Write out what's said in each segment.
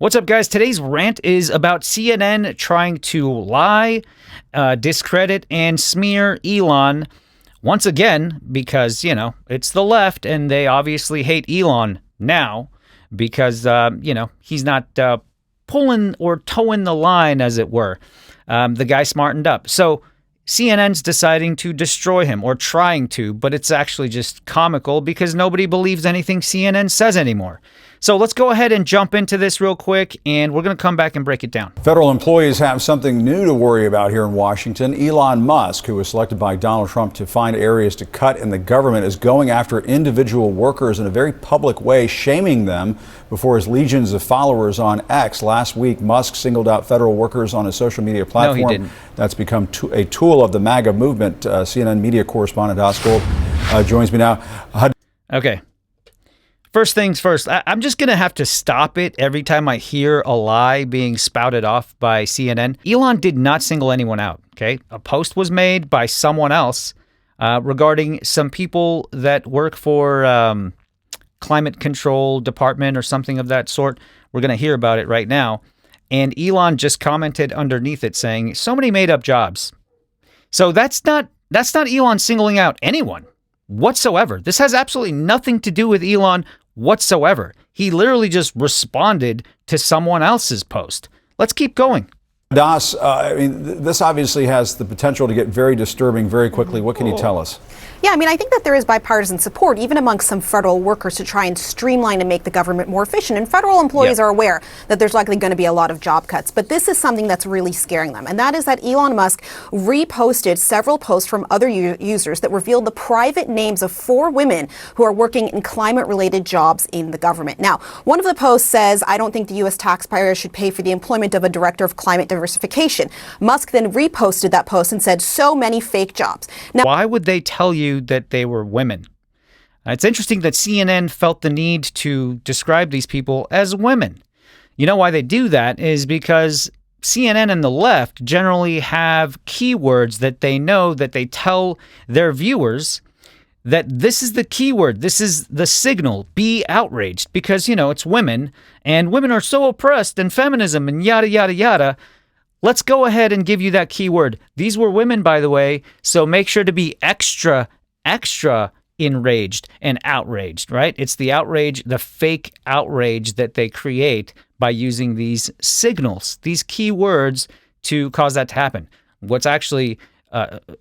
What's up, guys? Today's rant is about CNN trying to lie, discredit, and smear Elon once again because, it's the left and they obviously hate Elon now because, he's not pulling or towing the line, as it were. The guy smartened up. So CNN's deciding to destroy him, or trying to, but it's actually just comical because nobody believes anything CNN says anymore. So let's go ahead and jump into this real quick, and we're going to come back and break it down. Federal employees have something new to worry about here in Washington. Elon Musk, who was selected by Donald Trump to find areas to cut in the government, is going after individual workers in a very public way, shaming them before his legions of followers on X. Last week, Musk singled out federal workers on his social media platform. No, he didn't. That's become a tool of the MAGA movement. CNN media correspondent Doxxed joins me now. Okay. First things first, I'm just going to have to stop it every time I hear a lie being spouted off by CNN. Elon did not single anyone out, okay? A post was made by someone else regarding some people that work for climate control department or something of that sort. We're going to hear about it right now. And Elon just commented underneath it saying, so many made up jobs. So that's not Elon singling out anyone whatsoever. This has absolutely nothing to do with Elon whatsoever. He literally just responded to someone else's post. Let's keep going. Das, this obviously has the potential to get very disturbing very quickly. What can you tell us? Yeah, I think that there is bipartisan support, even amongst some federal workers, to try and streamline and make the government more efficient. And federal employees are aware that there's likely going to be a lot of job cuts. But this is something that's really scaring them. And that is that Elon Musk reposted several posts from other users that revealed the private names of 4 women who are working in climate-related jobs in the government. Now, one of the posts says, I don't think the U.S. taxpayer should pay for the employment of a director of climate diversification. Musk then reposted that post and said, so many fake jobs. Now, why would they tell you that they were women? It's interesting that CNN felt the need to describe these people as women. You know why they do that is because CNN and the left generally have keywords that they know that they tell their viewers that this is the keyword, this is the signal, be outraged, because, it's women, and women are so oppressed, and feminism, and yada, yada, yada. Let's go ahead and give you that keyword. These were women, by the way, so make sure to be extra enraged and outraged, right? It's the outrage, the fake outrage that they create by using these signals, these keywords to cause that to happen. What's actually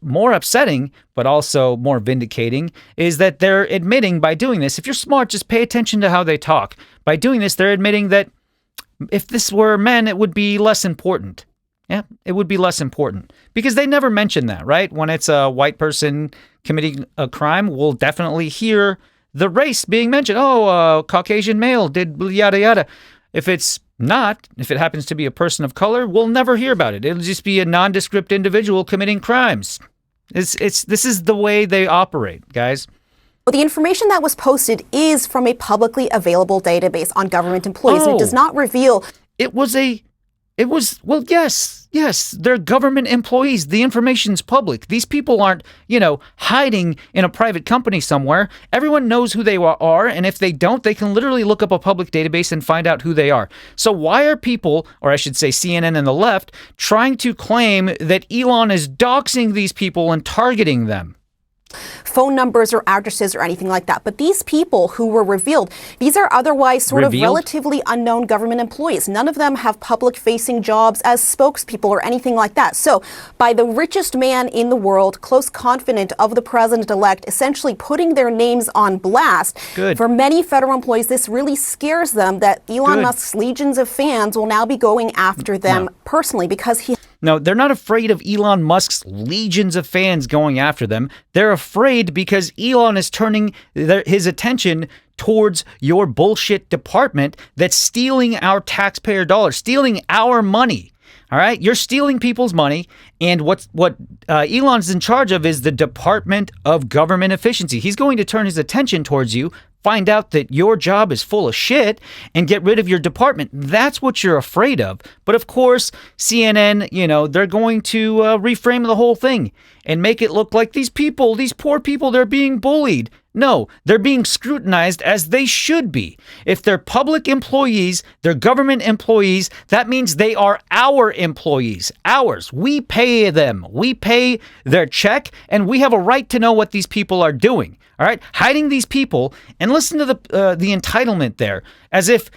more upsetting, but also more vindicating, is that they're admitting by doing this, if you're smart, just pay attention to how they talk. By doing this, they're admitting that if this were men, it would be less important. Yeah, it would be less important because they never mention that, right? When it's a white person committing a crime, we'll definitely hear the race being mentioned. Oh, a Caucasian male did yada, yada. If it's not, if it happens to be a person of color, we'll never hear about it. It'll just be a nondescript individual committing crimes. This is the way they operate, guys. Well, the information that was posted is from a publicly available database on government employees. And it does not reveal. Well, yes, they're government employees. The information's public. These people aren't, hiding in a private company somewhere. Everyone knows who they are, and if they don't, they can literally look up a public database and find out who they are. So why are people, or I should say CNN and the left, trying to claim that Elon is doxing these people and targeting them? Phone numbers or addresses or anything like that. But these people who were revealed, these are otherwise sort of relatively unknown government employees. None of them have public-facing jobs as spokespeople or anything like that. So by the richest man in the world, close confidant of the president-elect, essentially putting their names on blast, for many federal employees, this really scares them that Elon Musk's legions of fans will now be going after them personally because he... No, they're not afraid of Elon Musk's legions of fans going after them. They're afraid because Elon is turning his attention towards your bullshit department that's stealing our taxpayer dollars, stealing our money. All right, you're stealing people's money, and what Elon's in charge of is the Department of Government Efficiency. He's going to turn his attention towards you, find out that your job is full of shit, and get rid of your department. That's what you're afraid of. But of course, CNN, they're going to reframe the whole thing and make it look like these people, these poor people, they're being bullied. No, they're being scrutinized as they should be. If they're public employees, they're government employees, that means they are our employees, ours. We pay them. We pay their check, and we have a right to know what these people are doing. All right, hiding these people, and listen to the entitlement there, as if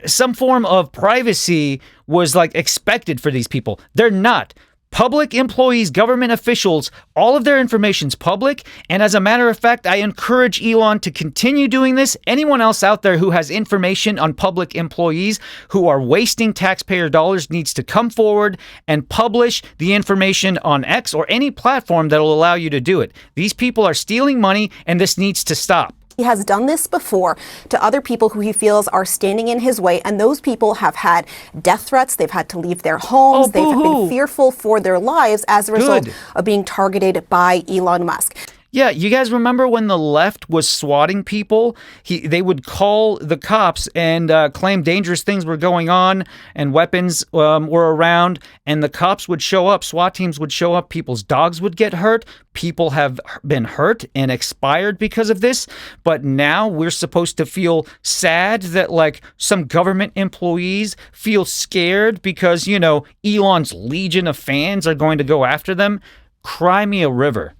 some form of privacy was like expected for these people. They're not. Public employees, government officials, all of their information's public. And as a matter of fact, I encourage Elon to continue doing this. Anyone else out there who has information on public employees who are wasting taxpayer dollars needs to come forward and publish the information on X or any platform that will allow you to do it. These people are stealing money, and this needs to stop. He has done this before to other people who he feels are standing in his way, and those people have had death threats. They've had to leave their homes. They've been fearful for their lives as a result of being targeted by Elon Musk. Yeah, you guys remember when the left was swatting people? They would call the cops and claim dangerous things were going on and weapons were around, and the cops would show up, SWAT teams would show up, people's dogs would get hurt, people have been hurt and expired because of this, but now we're supposed to feel sad that like some government employees feel scared because, you know, Elon's legion of fans are going to go after them. Cry me a river.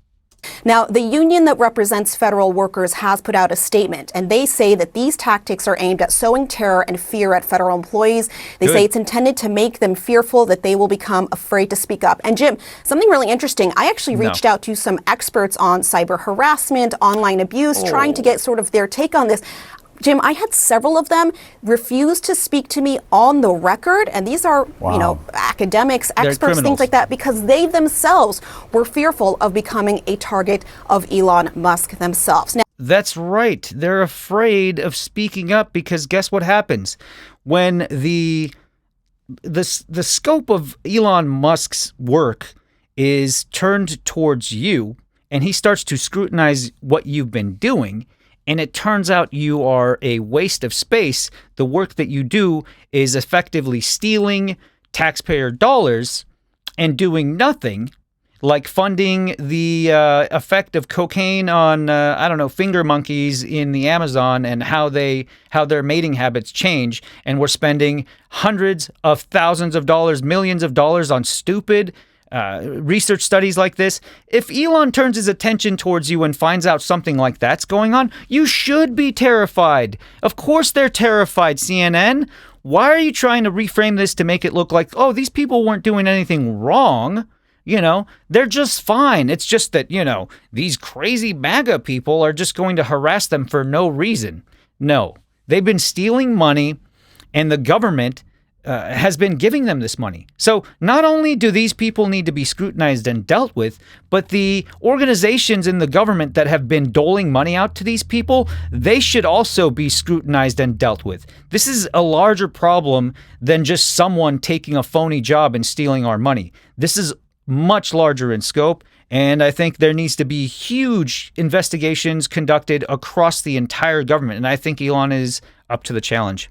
Now, the union that represents federal workers has put out a statement, and they say that these tactics are aimed at sowing terror and fear at federal employees. They say it's intended to make them fearful that they will become afraid to speak up. And Jim, something really interesting, I actually reached out to some experts on cyber harassment, online abuse, trying to get sort of their take on this. Jim, I had several of them refuse to speak to me on the record, and these are, you know, academics, experts, things like that, because they themselves were fearful of becoming a target of Elon Musk themselves. Now, that's right. They're afraid of speaking up because guess what happens when the scope of Elon Musk's work is turned towards you, and he starts to scrutinize what you've been doing. And it turns out you are a waste of space. The work that you do is effectively stealing taxpayer dollars and doing nothing, like funding the effect of cocaine on, finger monkeys in the Amazon and how their mating habits change. And we're spending hundreds of thousands of dollars, millions of dollars on stupid research studies like this. If Elon turns his attention towards you and finds out something like that's going on, you should be terrified. Of course they're terrified, CNN. Why are you trying to reframe this to make it look like, oh, these people weren't doing anything wrong? You know, they're just fine. It's just that, you know, these crazy MAGA people are just going to harass them for no reason. No, they've been stealing money, and the government has been giving them this money. So not only do these people need to be scrutinized and dealt with, but the organizations in the government that have been doling money out to these people, they should also be scrutinized and dealt with. This is a larger problem than just someone taking a phony job and stealing our money. This is much larger in scope, and I think there needs to be huge investigations conducted across the entire government, and I think Elon is up to the challenge.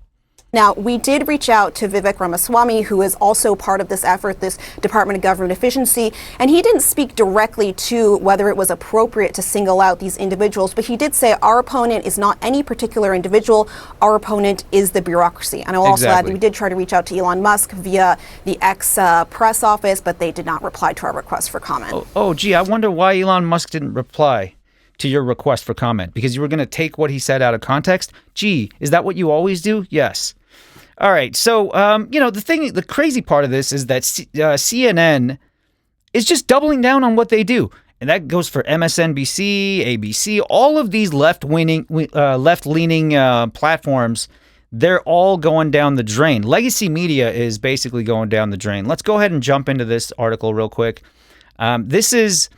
Now, we did reach out to Vivek Ramaswamy, who is also part of this effort, this Department of Government Efficiency, and he didn't speak directly to whether it was appropriate to single out these individuals, but he did say our opponent is not any particular individual, our opponent is the bureaucracy. And I'll also add, we did try to reach out to Elon Musk via the X press office, but they did not reply to our request for comment. Gee, I wonder why Elon Musk didn't reply to your request for comment, because you were going to take what he said out of context. Gee, is that what you always do? Yes. All right. So, the crazy part of this is that CNN is just doubling down on what they do. And that goes for MSNBC, ABC, all of these left-leaning platforms. They're all going down the drain. Legacy media is basically going down the drain. Let's go ahead and jump into this article real quick. This is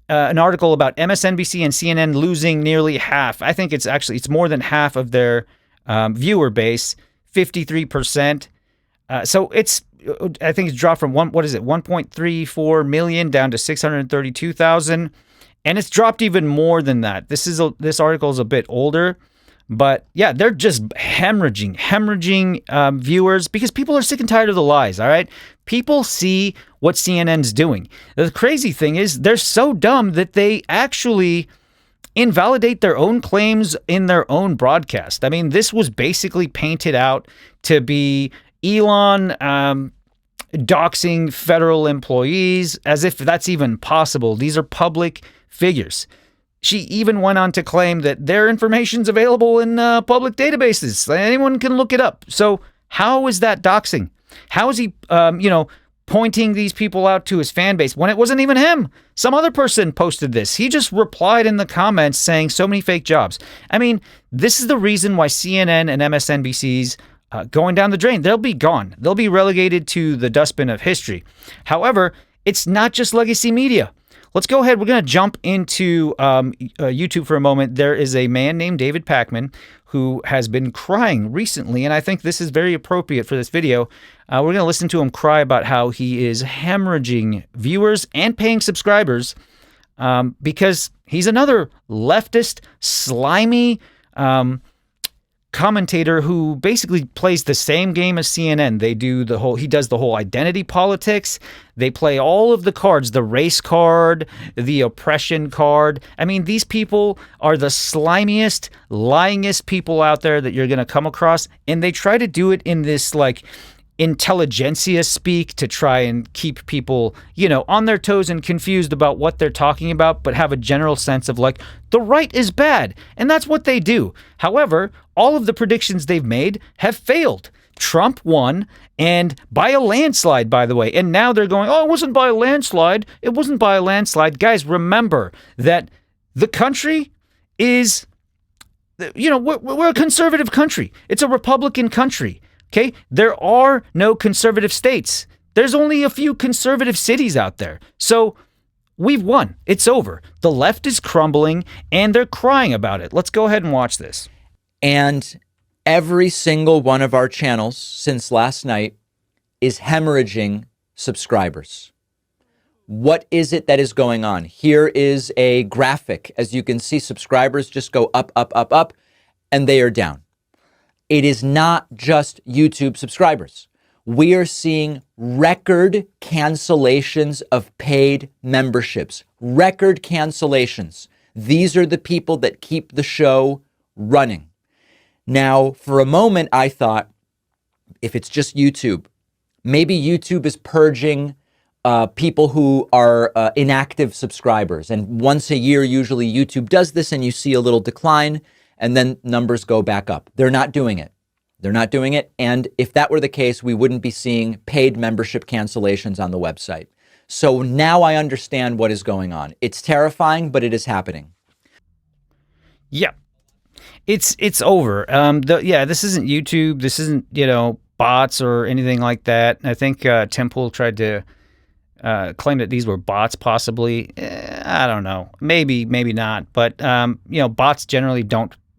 an article about MSNBC and CNN losing nearly half. I think it's more than half of their viewer base. 53%. So I think it's dropped from 1.34 million down to 632,000. And it's dropped even more than that. This article is a bit older, but yeah, they're just hemorrhaging viewers because people are sick and tired of the lies. All right. People see what CNN's doing. The crazy thing is they're so dumb that they actually invalidate their own claims in their own broadcast. I mean, this was basically painted out to be Elon doxing federal employees, as if that's even possible. These are public figures. She even went on to claim that their information's available in public databases. Anyone can look it up. So how is that doxing? How is he, pointing these people out to his fan base when it wasn't even him? Some other person posted this. He just replied in the comments saying so many fake jobs. I mean, this is the reason why CNN and MSNBC's going down the drain. They'll be gone. They'll be relegated to the dustbin of history. However, it's not just legacy media. Let's go ahead. We're going to jump into YouTube for a moment. There is a man named David Pakman who has been crying recently, and I think this is very appropriate for this video. We're going to listen to him cry about how he is hemorrhaging viewers and paying subscribers because he's another leftist, slimy commentator who basically plays the same game as CNN. He does the whole identity politics. They play all of the cards, the race card, the oppression card. I mean, these people are the slimiest, lyingest people out there that you're going to come across. And they try to do it in this like intelligentsia speak to try and keep people, on their toes and confused about what they're talking about, but have a general sense of like, the right is bad. And that's what they do. However, all of the predictions they've made have failed. Trump won, and by a landslide, by the way. And now they're going, oh, it wasn't by a landslide. It wasn't by a landslide. Guys, remember that the country is, we're a conservative country. It's a Republican country. Okay, there are no conservative states. There's only a few conservative cities out there. So we've won. It's over. The left is crumbling and they're crying about it. Let's go ahead and watch this. And every single one of our channels since last night is hemorrhaging subscribers. What is it that is going on? Here is a graphic. As you can see, subscribers just go up, up, up, up, and they are down. It is not just YouTube subscribers. We are seeing record cancellations of paid memberships. Record cancellations. These are the people that keep the show running. Now, for a moment, I thought, if it's just YouTube, maybe YouTube is purging people who are inactive subscribers. And once a year, usually YouTube does this and you see a little decline. And then numbers go back up. They're not doing it. They're not doing it. And if that were the case, we wouldn't be seeing paid membership cancellations on the website. So now I understand what is going on. It's terrifying, but it is happening. Yeah, it's over. This isn't YouTube. This isn't, bots or anything like that. I think Temple tried to claim that these were bots, possibly. I don't know. Maybe not. But, bots generally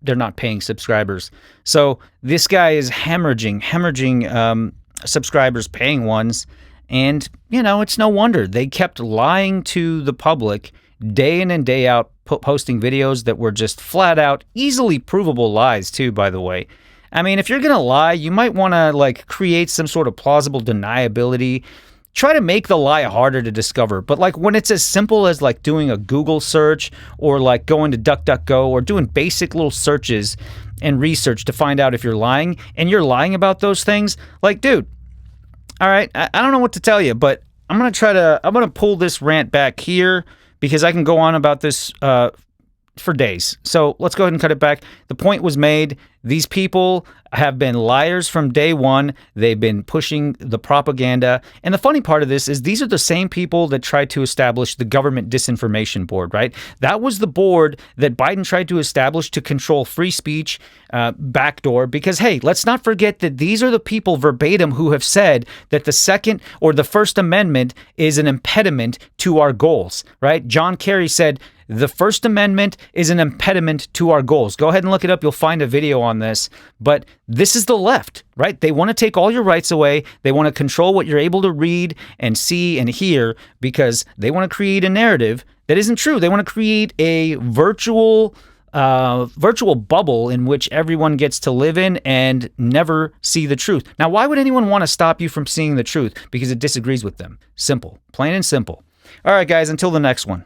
they're not paying subscribers. So this guy is hemorrhaging subscribers, paying ones. And, it's no wonder. They kept lying to the public day in and day out, posting videos that were just flat out, easily provable lies too, by the way. I mean, if you're going to lie, you might want to create some sort of plausible deniability. Try to make the lie harder to discover. But when it's as simple as doing a Google search or going to DuckDuckGo or doing basic little searches and research to find out if you're lying, and you're lying about those things, dude, all right, I don't know what to tell you, but I'm going to pull this rant back here because I can go on about this for days. So let's go ahead and cut it back. The point was made. These people have been liars from day one. They've been pushing the propaganda. And the funny part of this is these are the same people that tried to establish the government disinformation board, right? That was the board that Biden tried to establish to control free speech, backdoor, because, hey, let's not forget that these are the people verbatim who have said that the Second or the First Amendment is an impediment to our goals, right? John Kerry said, the First Amendment is an impediment to our goals. Go ahead and look it up. You'll find a video on this. But this is the left, right? They want to take all your rights away. They want to control what you're able to read and see and hear because they want to create a narrative that isn't true. They want to create a virtual bubble in which everyone gets to live in and never see the truth. Now, why would anyone want to stop you from seeing the truth? Because it disagrees with them. Simple. Plain and simple. All right, guys, until the next one.